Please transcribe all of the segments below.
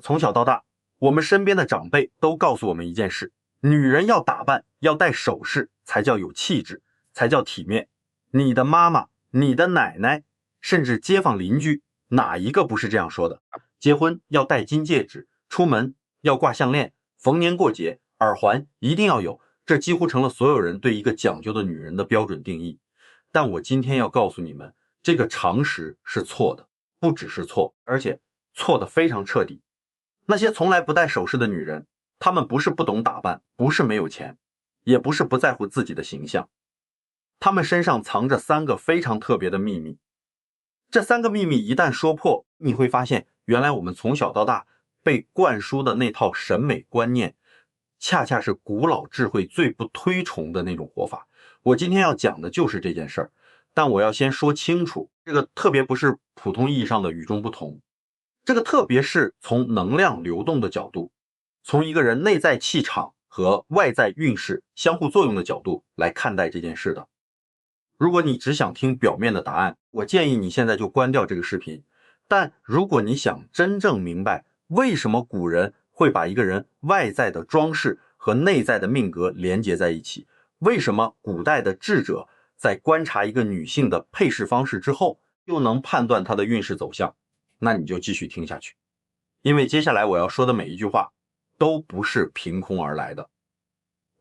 从小到大，我们身边的长辈都告诉我们一件事：女人要打扮，要戴首饰，才叫有气质，才叫体面。你的妈妈、你的奶奶，甚至街坊邻居，哪一个不是这样说的？结婚要戴金戒指，出门要挂项链，逢年过节耳环一定要有，这几乎成了所有人对一个讲究的女人的标准定义。但我今天要告诉你们，这个常识是错的，不只是错，而且错得非常彻底。那些从来不戴首饰的女人，她们不是不懂打扮，不是没有钱，也不是不在乎自己的形象，她们身上藏着3个非常特别的秘密。这3个秘密一旦说破，你会发现，原来我们从小到大被灌输的那套审美观念，恰恰是古老智慧最不推崇的那种活法。我今天要讲的就是这件事儿，但我要先说清楚，这个特别不是普通意义上的与众不同，这个特别是从能量流动的角度，从一个人内在气场和外在运势相互作用的角度来看待这件事的。如果你只想听表面的答案，我建议你现在就关掉这个视频。但如果你想真正明白为什么古人会把一个人外在的装饰和内在的命格连接在一起，为什么古代的智者在观察一个女性的配饰方式之后，又能判断她的运势走向，那你就继续听下去。因为接下来我要说的每一句话都不是凭空而来的。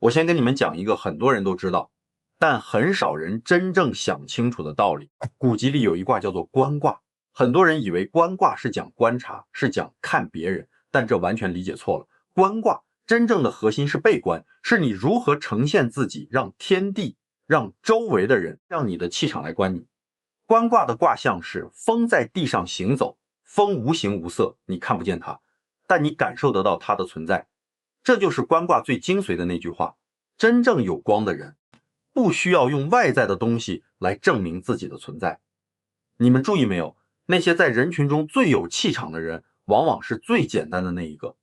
我先跟你们讲一个很多人都知道，但很少人真正想清楚的道理。古籍里有一卦叫做观卦，很多人以为观卦是讲观察，是讲看别人，但这完全理解错了。观卦真正的核心是被观，是你如何呈现自己，让天地、让周围的人、让你的气场来观你。观卦的卦象是风在地上行走，风无形无色，你看不见它，但你感受得到它的存在。这就是观卦最精髓的那句话：真正有光的人不需要用外在的东西来证明自己的存在。你们注意没有，那些在人群中最有气场的人，往往是最简单的那一个。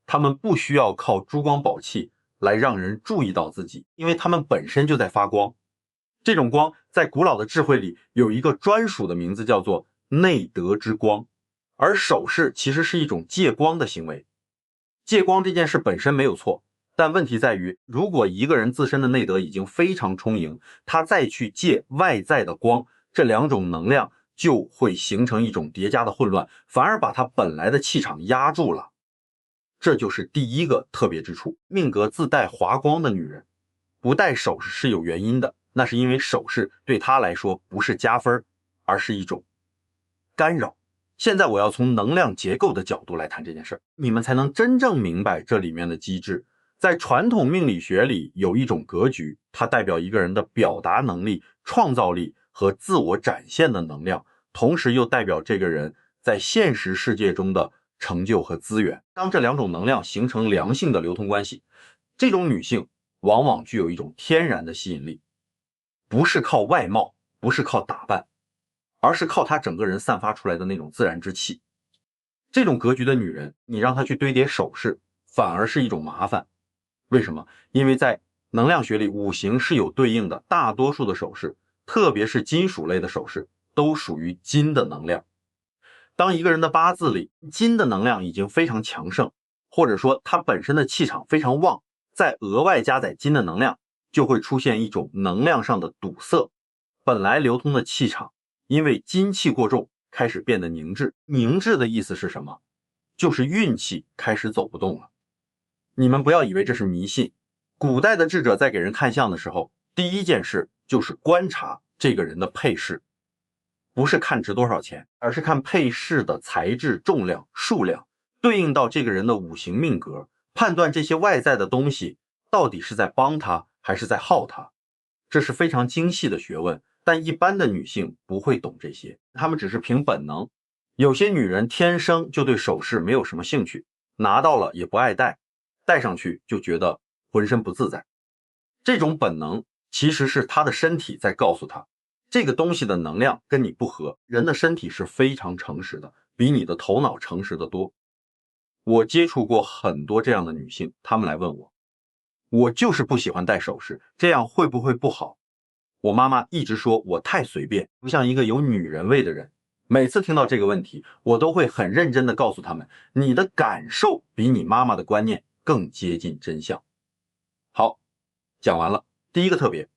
他们不需要靠珠光宝气来让人注意到自己，因为他们本身就在发光。这种光在古老的智慧里有一个专属的名字，叫做内德之光。而首饰其实是一种借光的行为。借光这件事本身没有错，但问题在于，如果一个人自身的内德已经非常充盈，他再去借外在的光，这2种能量就会形成一种叠加的混乱，反而把他本来的气场压住了。这就是第一个特别之处。命格自带华光的女人不戴首饰是有原因的，那是因为首饰对她来说不是加分，而是一种干扰。现在我要从能量结构的角度来谈这件事，你们才能真正明白这里面的机制。在传统命理学里有一种格局，它代表一个人的表达能力、创造力和自我展现的能量，同时又代表这个人在现实世界中的成就和资源。当这2种能量形成良性的流通关系，这种女性往往具有一种天然的吸引力，不是靠外貌，不是靠打扮，而是靠她整个人散发出来的那种自然之气。这种格局的女人，你让她去堆叠首饰，反而是一种麻烦。为什么？因为在能量学里，五行是有对应的，大多数的首饰，特别是金属类的首饰，都属于金的能量。当一个人的八字里金的能量已经非常强盛，或者说他本身的气场非常旺，再额外加载金的能量，就会出现一种能量上的堵塞。本来流通的气场因为金气过重开始变得凝滞。凝滞的意思是什么？就是运气开始走不动了。你们不要以为这是迷信，古代的智者在给人看相的时候，第一件事就是观察这个人的配饰，不是看值多少钱，而是看配饰的材质、重量、数量，对应到这个人的五行命格，判断这些外在的东西到底是在帮他还是在耗他。这是非常精细的学问，但一般的女性不会懂这些，她们只是凭本能。有些女人天生就对首饰没有什么兴趣，拿到了也不爱戴，戴上去就觉得浑身不自在。这种本能其实是她的身体在告诉她，这个东西的能量跟你不合。人的身体是非常诚实的，比你的头脑诚实的多。我接触过很多这样的女性，她们来问我，我就是不喜欢戴首饰，这样会不会不好？我妈妈一直说我太随便，不像一个有女人味的人。每次听到这个问题，我都会很认真地告诉他们，你的感受比你妈妈的观念更接近真相。好，讲完了第一个特别，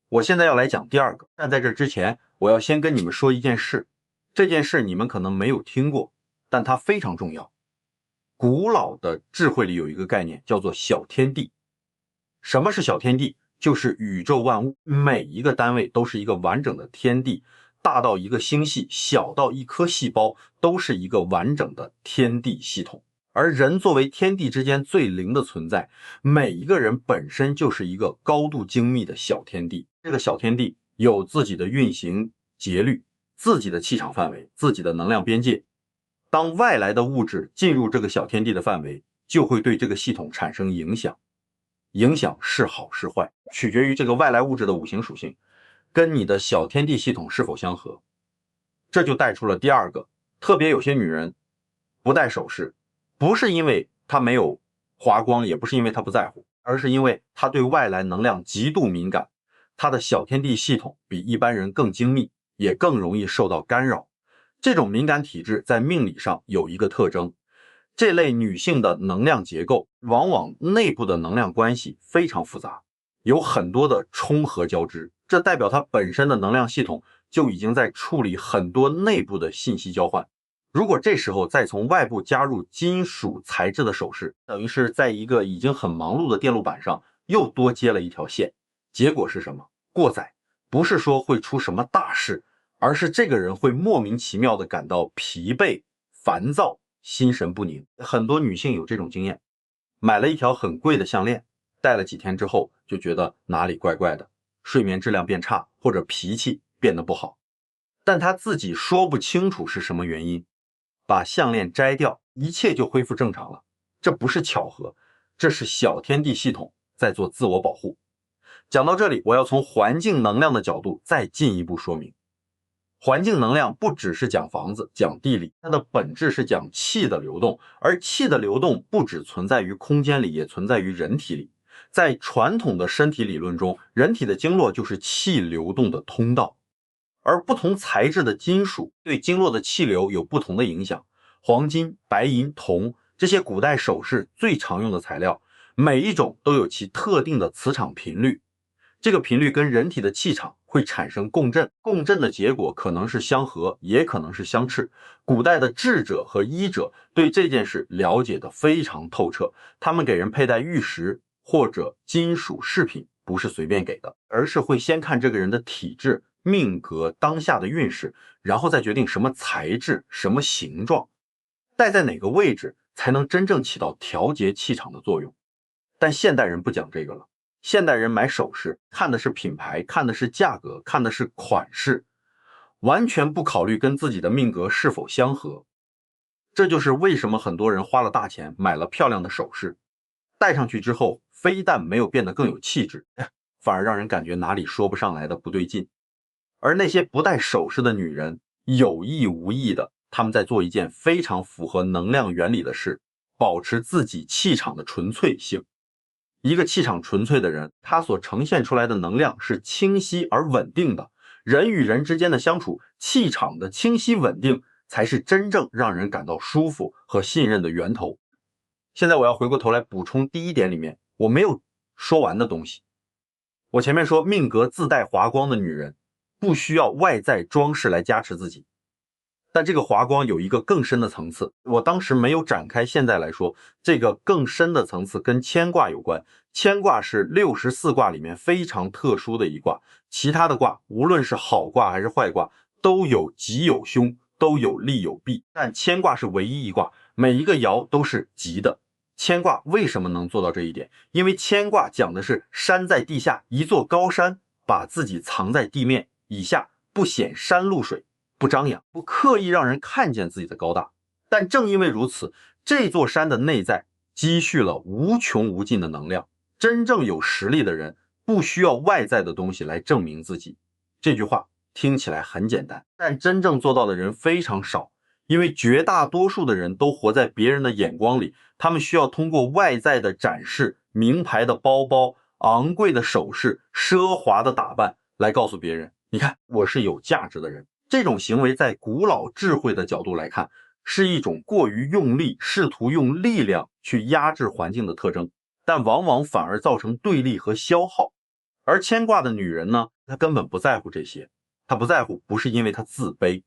我现在要来讲第二个。但在这之前，我要先跟你们说一件事，这件事你们可能没有听过，但它非常重要。古老的智慧里有一个概念叫做小天地。什么是小天地？就是宇宙万物，每一个单位都是一个完整的天地，大到一个星系，小到一颗细胞，都是一个完整的天地系统。而人作为天地之间最灵的存在，每一个人本身就是一个高度精密的小天地。这个小天地有自己的运行节律，自己的气场范围，自己的能量边界。当外来的物质进入这个小天地的范围，就会对这个系统产生影响。影响是好是坏，取决于这个外来物质的五行属性跟你的小天地系统是否相合。这就带出了第二个，特别有些女人不戴首饰，不是因为她没有华光，也不是因为她不在乎，而是因为她对外来能量极度敏感，她的小天地系统比一般人更精密，也更容易受到干扰。这种敏感体质在命理上有一个特征，这类女性的能量结构往往内部的能量关系非常复杂，有很多的冲合交织，这代表她本身的能量系统就已经在处理很多内部的信息交换。如果这时候再从外部加入金属材质的首饰，等于是在一个已经很忙碌的电路板上又多接了一条线。结果是什么？过载。不是说会出什么大事，而是这个人会莫名其妙地感到疲惫、烦躁、心神不宁。很多女性有这种经验，买了一条很贵的项链，戴了几天之后就觉得哪里怪怪的，睡眠质量变差，或者脾气变得不好，但她自己说不清楚是什么原因，把项链摘掉，一切就恢复正常了。这不是巧合，这是小天地系统在做自我保护。讲到这里，我要从环境能量的角度再进一步说明。环境能量不只是讲房子、讲地理，它的本质是讲气的流动，而气的流动不只存在于空间里，也存在于人体里。在传统的身体理论中，人体的经络就是气流动的通道，而不同材质的金属对经络的气流有不同的影响。黄金、白银、铜这些古代首饰最常用的材料，每一种都有其特定的磁场频率，这个频率跟人体的气场会产生共振，共振的结果可能是相合，也可能是相斥。古代的智者和医者对这件事了解得非常透彻，他们给人佩戴玉石或者金属饰品不是随便给的，而是会先看这个人的体质、命格、当下的运势，然后再决定什么材质、什么形状，戴在哪个位置才能真正起到调节气场的作用。但现代人不讲这个了，现代人买首饰看的是品牌，看的是价格，看的是款式，完全不考虑跟自己的命格是否相合。这就是为什么很多人花了大钱买了漂亮的首饰，戴上去之后非但没有变得更有气质，反而让人感觉哪里说不上来的不对劲。而那些不戴首饰的女人，有意无意的，她们在做一件非常符合能量原理的事，保持自己气场的纯粹性。一个气场纯粹的人，他所呈现出来的能量是清晰而稳定的。人与人之间的相处，气场的清晰稳定才是真正让人感到舒服和信任的源头。现在我要回过头来补充第一点里面我没有说完的东西。我前面说命格自带华光的女人不需要外在装饰来加持自己，但这个华光有一个更深的层次，我当时没有展开，现在来说，这个更深的层次跟牵卦有关。牵卦是64卦里面非常特殊的一卦，其他的卦无论是好卦还是坏卦都有吉有凶，都有利有弊，但牵卦是唯一一卦，每一个爻都是吉的。牵卦为什么能做到这一点？因为牵卦讲的是山在地下，一座高山把自己藏在地面以下，不显山露水，不张扬，不刻意让人看见自己的高大。但正因为如此，这座山的内在积蓄了无穷无尽的能量。真正有实力的人不需要外在的东西来证明自己。这句话听起来很简单，但真正做到的人非常少，因为绝大多数的人都活在别人的眼光里，他们需要通过外在的展示，名牌的包包、昂贵的首饰、奢华的打扮来告诉别人，你看我是有价值的人。这种行为在古老智慧的角度来看，是一种过于用力，试图用力量去压制环境的特征，但往往反而造成对立和消耗。而牵挂的女人呢，她根本不在乎这些，她不在乎不是因为她自卑，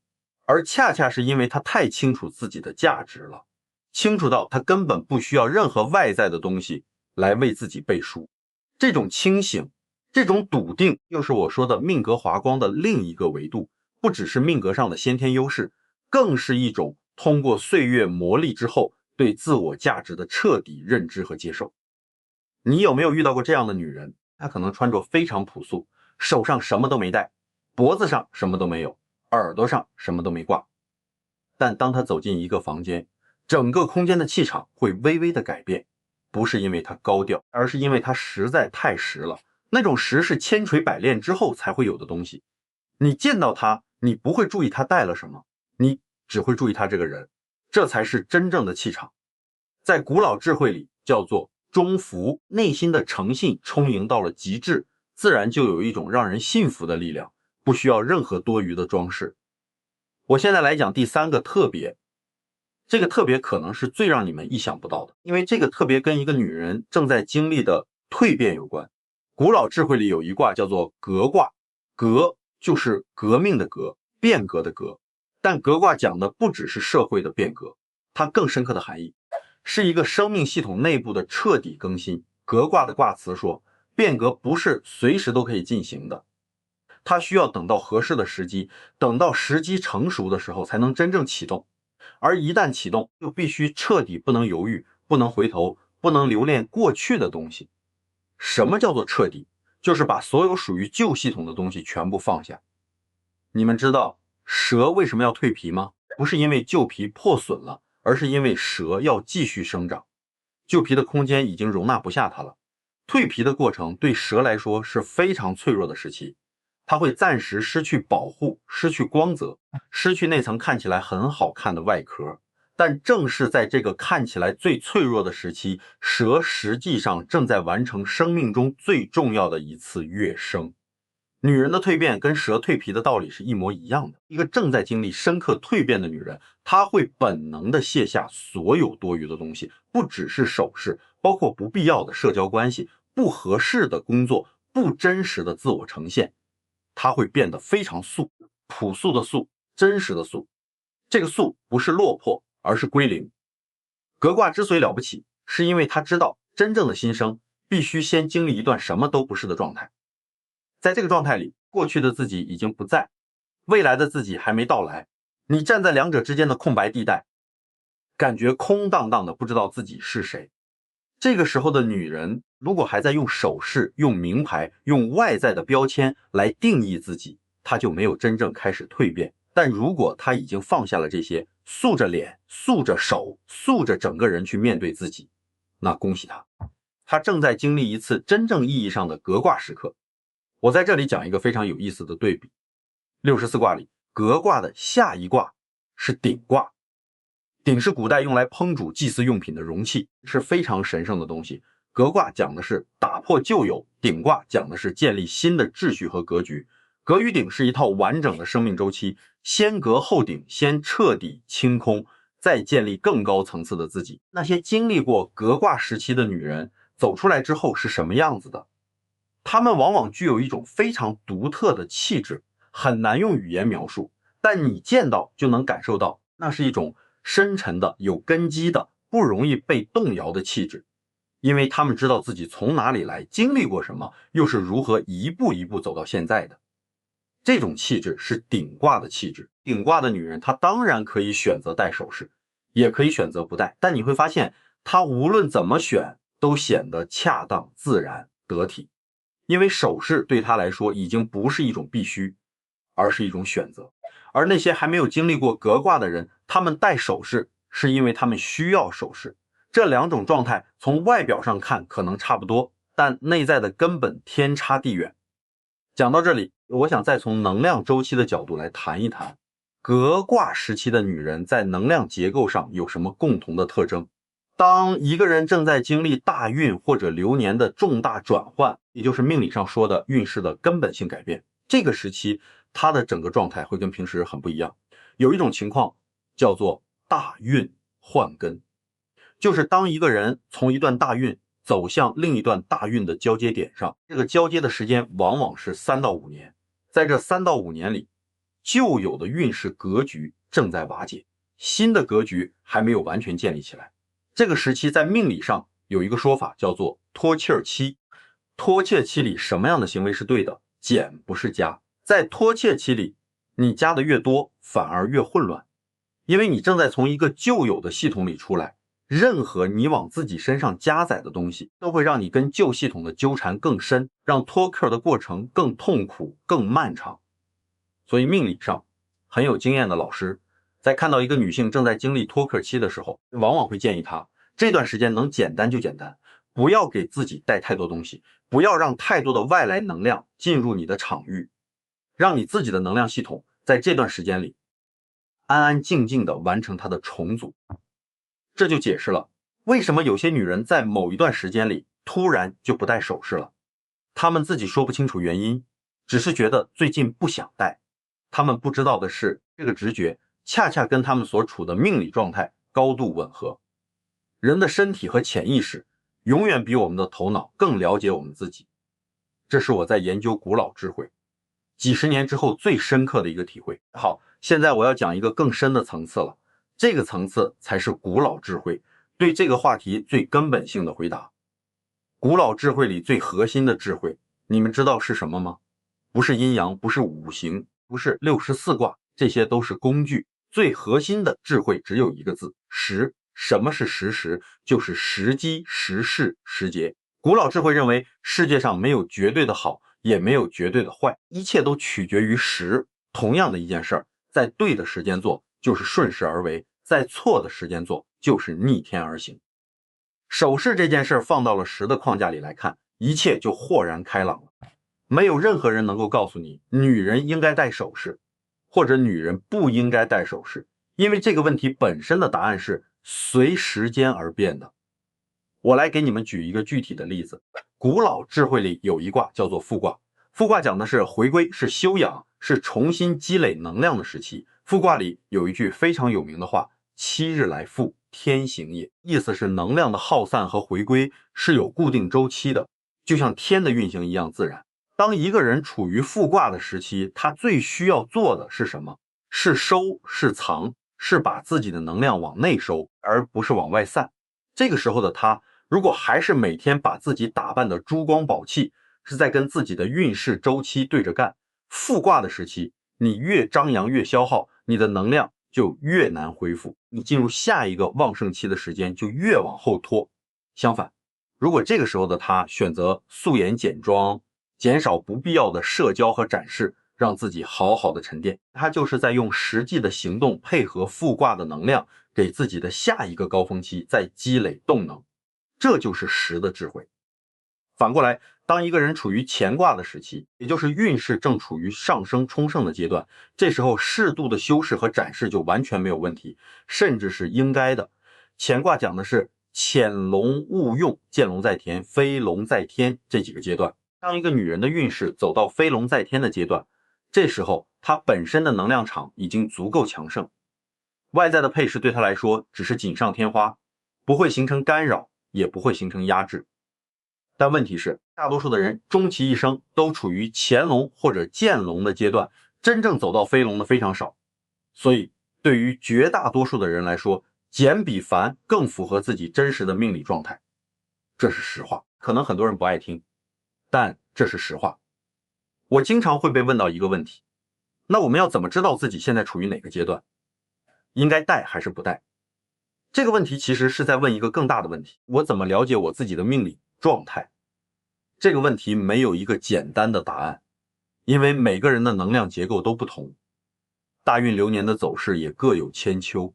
而恰恰是因为她太清楚自己的价值了，清楚到她根本不需要任何外在的东西来为自己背书。这种清醒，这种笃定，又是我说的命格华光的另一个维度，不只是命格上的先天优势，更是一种通过岁月磨砺之后对自我价值的彻底认知和接受。你有没有遇到过这样的女人？她可能穿着非常朴素，手上什么都没戴，脖子上什么都没有，耳朵上什么都没挂，但当她走进一个房间，整个空间的气场会微微的改变，不是因为她高调，而是因为她实在太实了。那种实是千锤百炼之后才会有的东西。你见到她，你不会注意她带了什么，你只会注意她这个人，这才是真正的气场。在古老智慧里叫做忠服，内心的诚信充盈到了极致，自然就有一种让人信服的力量，不需要任何多余的装饰。我现在来讲第三个特别，这个特别可能是最让你们意想不到的，因为这个特别跟一个女人正在经历的蜕变有关。古老智慧里有一卦叫做革卦，革就是革命的革，变革的革，但革卦讲的不只是社会的变革，它更深刻的含义是一个生命系统内部的彻底更新。革卦的卦辞说，变革不是随时都可以进行的，它需要等到合适的时机，等到时机成熟的时候才能真正启动。而一旦启动，就必须彻底，不能犹豫，不能回头，不能留恋过去的东西。什么叫做彻底？就是把所有属于旧系统的东西全部放下。你们知道蛇为什么要蜕皮吗？不是因为旧皮破损了，而是因为蛇要继续生长，旧皮的空间已经容纳不下它了。蜕皮的过程对蛇来说是非常脆弱的时期，它会暂时失去保护，失去光泽，失去那层看起来很好看的外壳。但正是在这个看起来最脆弱的时期，蛇实际上正在完成生命中最重要的一次跃升。女人的蜕变跟蛇蜕皮的道理是一模一样的。一个正在经历深刻蜕变的女人，她会本能地卸下所有多余的东西，不只是首饰，包括不必要的社交关系，不合适的工作，不真实的自我呈现。她会变得非常素，朴素的素，真实的素。这个素不是落魄，而是归零。革卦之所以了不起，是因为他知道真正的新生必须先经历一段什么都不是的状态。在这个状态里，过去的自己已经不在，未来的自己还没到来，你站在两者之间的空白地带，感觉空荡荡的，不知道自己是谁。这个时候的女人，如果还在用首饰、用名牌、用外在的标签来定义自己，她就没有真正开始蜕变。但如果她已经放下了这些，素着脸、素着手、素着整个人去面对自己，那恭喜她，她正在经历一次真正意义上的革卦时刻。我在这里讲一个非常有意思的对比，64卦里革卦的下一卦是鼎卦。鼎是古代用来烹煮祭祀用品的容器，是非常神圣的东西。革卦讲的是打破旧有，鼎卦讲的是建立新的秩序和格局。革与鼎是一套完整的生命周期，先革后鼎，先彻底清空，再建立更高层次的自己。那些经历过革卦时期的女人走出来之后是什么样子的？她们往往具有一种非常独特的气质，很难用语言描述，但你见到就能感受到，那是一种深沉的、有根基的、不容易被动摇的气质。因为她们知道自己从哪里来，经历过什么，又是如何一步一步走到现在的。这种气质是鼎卦的气质。鼎卦的女人，她当然可以选择戴首饰，也可以选择不戴，但你会发现她无论怎么选都显得恰当、自然、得体。因为首饰对她来说已经不是一种必须，而是一种选择。而那些还没有经历过革卦的人，他们戴首饰是因为他们需要首饰。这两种状态从外表上看可能差不多，但内在的根本天差地远。讲到这里，我想再从能量周期的角度来谈一谈革卦时期的女人在能量结构上有什么共同的特征。当一个人正在经历大运或者流年的重大转换，也就是命理上说的运势的根本性改变，这个时期他的整个状态会跟平时很不一样。有一种情况叫做大运换根，就是当一个人从一段大运走向另一段大运的交接点上，这个交接的时间往往是3到5年。在这3到5年里，旧有的运势格局正在瓦解，新的格局还没有完全建立起来。这个时期在命理上有一个说法叫做脱气儿期。脱气期里什么样的行为是对的？减不是加。在脱气期里，你加的越多，反而越混乱，因为你正在从一个旧有的系统里出来，任何你往自己身上加载的东西，都会让你跟旧系统的纠缠更深，让脱壳的过程更痛苦、更漫长。所以命理上很有经验的老师，在看到一个女性正在经历脱壳期的时候，往往会建议她这段时间能简单就简单，不要给自己带太多东西，不要让太多的外来能量进入你的场域，让你自己的能量系统在这段时间里安安静静的完成它的重组。这就解释了为什么有些女人在某一段时间里突然就不戴首饰了。她们自己说不清楚原因，只是觉得最近不想戴。她们不知道的是，这个直觉恰恰跟她们所处的命理状态高度吻合。人的身体和潜意识永远比我们的头脑更了解我们自己，这是我在研究古老智慧几十年之后最深刻的一个体会。好，现在我要讲一个更深的层次了，这个层次才是古老智慧对这个话题最根本性的回答。古老智慧里最核心的智慧，你们知道是什么吗？不是阴阳，不是五行，不是64卦，这些都是工具。最核心的智慧只有一个字：时。什么是时时？就是时机、时势、时节。古老智慧认为世界上没有绝对的好，也没有绝对的坏，一切都取决于时。同样的一件事儿，在对的时间做就是顺势而为，在错的时间做就是逆天而行。首饰这件事儿放到了时的框架里来看，一切就豁然开朗了。没有任何人能够告诉你女人应该戴首饰，或者女人不应该戴首饰，因为这个问题本身的答案是随时间而变的。我来给你们举一个具体的例子。古老智慧里有一卦叫做复卦，复卦讲的是回归，是修养，是重新积累能量的时期。复卦里有一句非常有名的话：7日来复，天行也。意思是能量的耗散和回归是有固定周期的，就像天的运行一样自然。当一个人处于复卦的时期，他最需要做的是什么？是收，是藏，是把自己的能量往内收，而不是往外散。这个时候的他，如果还是每天把自己打扮的珠光宝气，是在跟自己的运势周期对着干。复卦的时期，你越张扬越消耗，你的能量就越难恢复，你进入下一个旺盛期的时间就越往后拖。相反，如果这个时候的他选择素颜简妆，减少不必要的社交和展示，让自己好好的沉淀，他就是在用实际的行动配合复卦的能量，给自己的下一个高峰期再积累动能。这就是时的智慧。反过来，当一个人处于乾卦的时期，也就是运势正处于上升冲盛的阶段，这时候适度的修饰和展示就完全没有问题，甚至是应该的。乾卦讲的是潜龙勿用，见龙在田，飞龙在天这几个阶段。当一个女人的运势走到飞龙在天的阶段，这时候她本身的能量场已经足够强盛，外在的配饰对她来说只是锦上添花，不会形成干扰，也不会形成压制。但问题是，大多数的人终其一生都处于潜龙或者见龙的阶段，真正走到飞龙的非常少。所以对于绝大多数的人来说，简比繁更符合自己真实的命理状态。这是实话，可能很多人不爱听，但这是实话。我经常会被问到一个问题，那我们要怎么知道自己现在处于哪个阶段？应该戴还是不戴？这个问题其实是在问一个更大的问题，我怎么了解我自己的命理状态？这个问题没有一个简单的答案，因为每个人的能量结构都不同，大运流年的走势也各有千秋。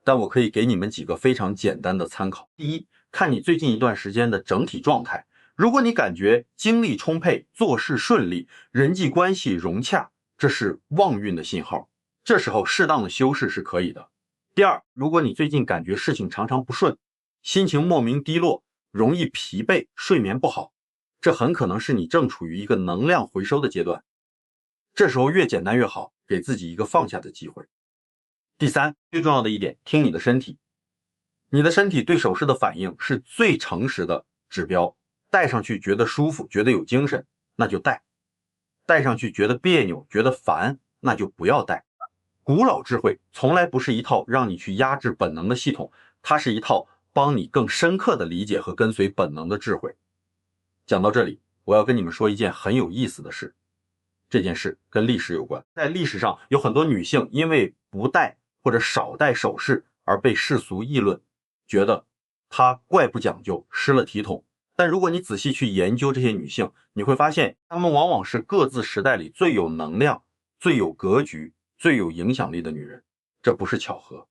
但我可以给你们几个非常简单的参考。第一，看你最近一段时间的整体状态，如果你感觉精力充沛，做事顺利，人际关系融洽，这是旺运的信号，这时候适当的修饰是可以的。第二，如果你最近感觉事情常常不顺，心情莫名低落，容易疲惫，睡眠不好，这很可能是你正处于一个能量回收的阶段。这时候越简单越好，给自己一个放下的机会。第三，最重要的一点，听你的身体。你的身体对首饰的反应是最诚实的指标，戴上去觉得舒服，觉得有精神，那就戴；戴上去觉得别扭，觉得烦，那就不要戴。古老智慧从来不是一套让你去压制本能的系统，它是一套帮你更深刻的理解和跟随本能的智慧。讲到这里，我要跟你们说一件很有意思的事，这件事跟历史有关。在历史上有很多女性因为不戴或者少戴首饰而被世俗议论，觉得她怪不讲究，失了体统。但如果你仔细去研究这些女性，你会发现她们往往是各自时代里最有能量、最有格局、最有影响力的女人。这不是巧合。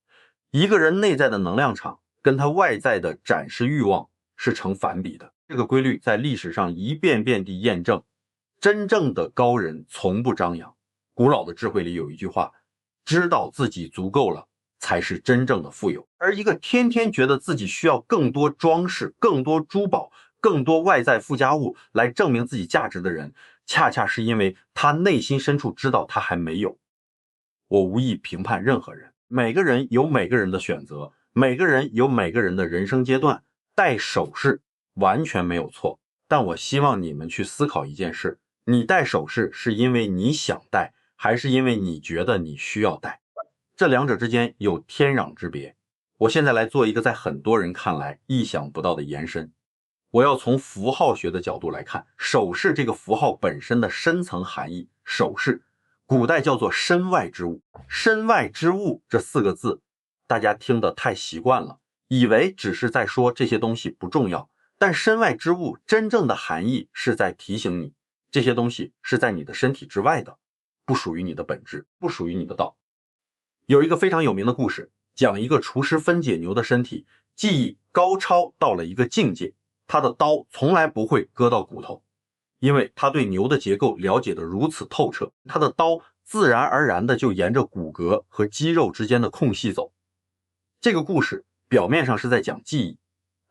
一个人内在的能量场跟他外在的展示欲望是成反比的，这个规律在历史上一遍遍地验证。真正的高人从不张扬。古老的智慧里有一句话，知道自己足够了才是真正的富有。而一个天天觉得自己需要更多装饰、更多珠宝、更多外在附加物来证明自己价值的人，恰恰是因为他内心深处知道他还没有。我无意评判任何人，每个人有每个人的选择，每个人有每个人的人生阶段，戴首饰完全没有错。但我希望你们去思考一件事，你戴首饰是因为你想戴，还是因为你觉得你需要戴？这两者之间有天壤之别。我现在来做一个在很多人看来意想不到的延伸。我要从符号学的角度来看首饰这个符号本身的深层含义。首饰古代叫做身外之物，身外之物这4个字大家听得太习惯了，以为只是在说这些东西不重要，但身外之物真正的含义是在提醒你，这些东西是在你的身体之外的，不属于你的本质，不属于你的道。有一个非常有名的故事，讲一个厨师分解牛的身体，技艺高超到了一个境界，他的刀从来不会割到骨头，因为他对牛的结构了解得如此透彻，他的刀自然而然的就沿着骨骼和肌肉之间的空隙走。这个故事表面上是在讲技艺，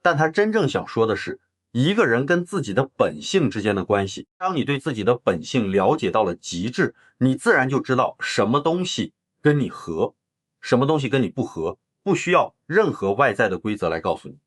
但他真正想说的是一个人跟自己的本性之间的关系。当你对自己的本性了解到了极致，你自然就知道什么东西跟你合，什么东西跟你不合，不需要任何外在的规则来告诉你。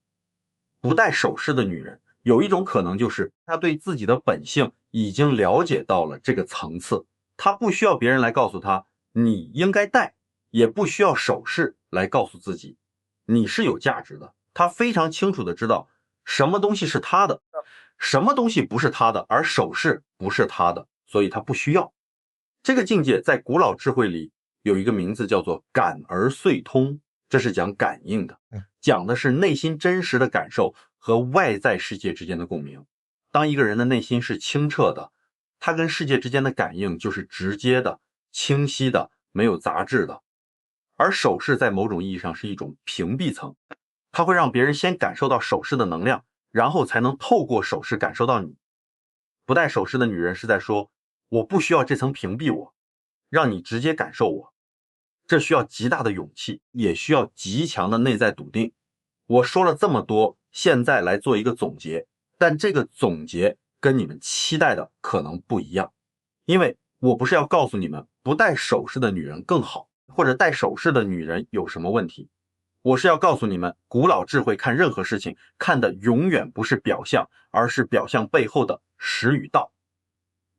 不戴首饰的女人有一种可能，就是她对自己的本性已经了解到了这个层次，她不需要别人来告诉她你应该戴，也不需要首饰来告诉自己你是有价值的。她非常清楚的知道什么东西是她的，什么东西不是她的，而首饰不是她的，所以她不需要。这个境界在古老智慧里有一个名字叫做感而遂通，这是讲感应的，讲的是内心真实的感受和外在世界之间的共鸣。当一个人的内心是清澈的，他跟世界之间的感应就是直接的、清晰的、没有杂质的。而首饰在某种意义上是一种屏蔽层，它会让别人先感受到首饰的能量，然后才能透过首饰感受到你。不戴首饰的女人是在说，我不需要这层屏蔽我，让你直接感受我。这需要极大的勇气，也需要极强的内在笃定。我说了这么多，现在来做一个总结，但这个总结跟你们期待的可能不一样，因为我不是要告诉你们不戴首饰的女人更好，或者戴首饰的女人有什么问题。我是要告诉你们，古老智慧看任何事情看的永远不是表象，而是表象背后的实与道。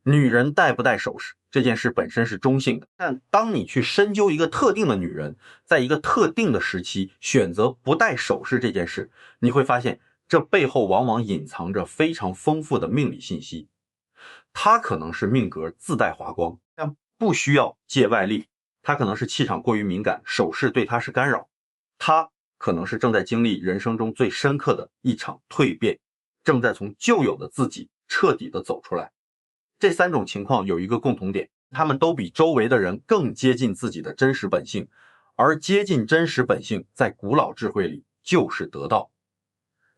女人戴不戴首饰这件事本身是中性的，但当你去深究一个特定的女人在一个特定的时期选择不戴首饰这件事，你会发现这背后往往隐藏着非常丰富的命理信息。她可能是命格自带华光，但不需要借外力；她可能是气场过于敏感，首饰对她是干扰；她可能是正在经历人生中最深刻的一场蜕变，正在从旧有的自己彻底的走出来。这3种情况有一个共同点，他们都比周围的人更接近自己的真实本性，而接近真实本性在古老智慧里就是得道。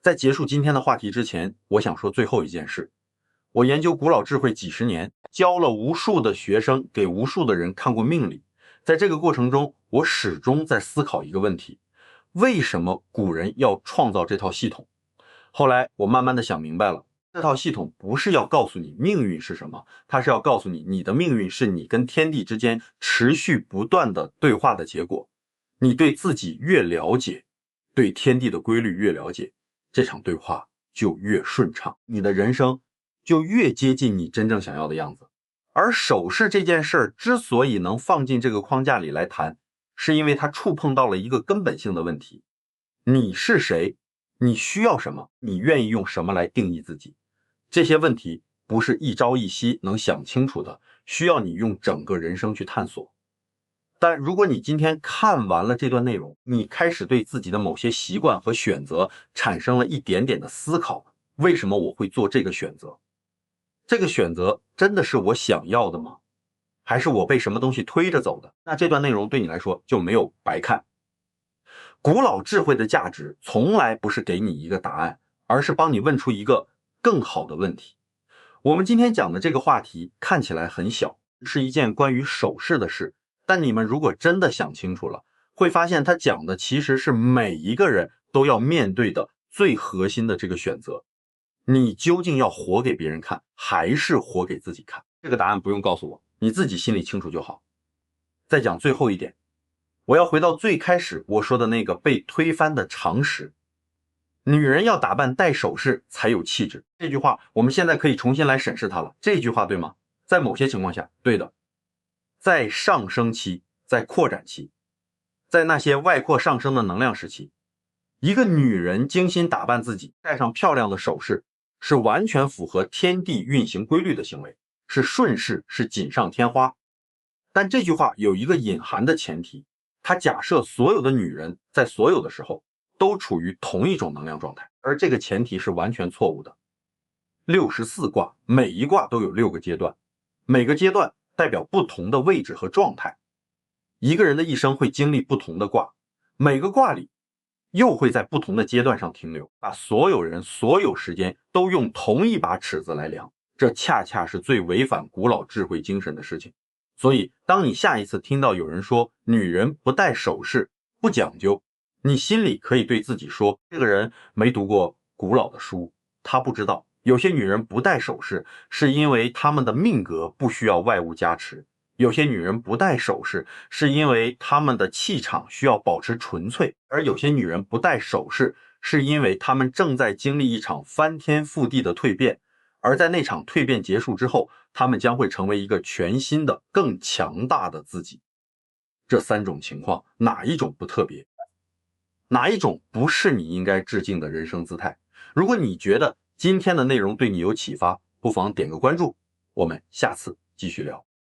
在结束今天的话题之前，我想说最后一件事。我研究古老智慧几十年，教了无数的学生，给无数的人看过命理。在这个过程中，我始终在思考一个问题，为什么古人要创造这套系统？后来我慢慢的想明白了，这套系统不是要告诉你命运是什么，它是要告诉你，你的命运是你跟天地之间持续不断的对话的结果。你对自己越了解，对天地的规律越了解，这场对话就越顺畅，你的人生就越接近你真正想要的样子。而守势这件事儿之所以能放进这个框架里来谈，是因为它触碰到了一个根本性的问题：你是谁？你需要什么？你愿意用什么来定义自己？这些问题不是一朝一夕能想清楚的，需要你用整个人生去探索。但如果你今天看完了这段内容，你开始对自己的某些习惯和选择产生了一点点的思考，为什么我会做这个选择？这个选择真的是我想要的吗？还是我被什么东西推着走的？那这段内容对你来说就没有白看。古老智慧的价值从来不是给你一个答案，而是帮你问出一个更好的问题。我们今天讲的这个话题看起来很小，是一件关于守势的事，但你们如果真的想清楚了，会发现它讲的其实是每一个人都要面对的最核心的这个选择：你究竟要活给别人看，还是活给自己看？这个答案不用告诉我，你自己心里清楚就好。再讲最后一点，我要回到最开始我说的那个被推翻的常识：女人要打扮戴首饰才有气质。这句话我们现在可以重新来审视它了。这句话对吗？在某些情况下，对的。在上升期，在扩展期，在那些外扩上升的能量时期，一个女人精心打扮自己，戴上漂亮的首饰，是完全符合天地运行规律的行为，是顺势，是锦上添花。但这句话有一个隐含的前提，它假设所有的女人在所有的时候都处于同一种能量状态，而这个前提是完全错误的。64卦，每一卦都有6个阶段，每个阶段代表不同的位置和状态。一个人的一生会经历不同的卦，每个卦里又会在不同的阶段上停留，把所有人所有时间都用同一把尺子来量，这恰恰是最违反古老智慧精神的事情。所以当你下一次听到有人说女人不戴首饰不讲究，你心里可以对自己说，这个人没读过古老的书，他不知道有些女人不戴首饰是因为她们的命格不需要外物加持，有些女人不戴首饰是因为她们的气场需要保持纯粹，而有些女人不戴首饰是因为她们正在经历一场翻天覆地的蜕变，而在那场蜕变结束之后，她们将会成为一个全新的更强大的自己。这3种情况哪一种不特别？哪一种不是你应该致敬的人生姿态？如果你觉得今天的内容对你有启发，不妨点个关注，我们下次继续聊。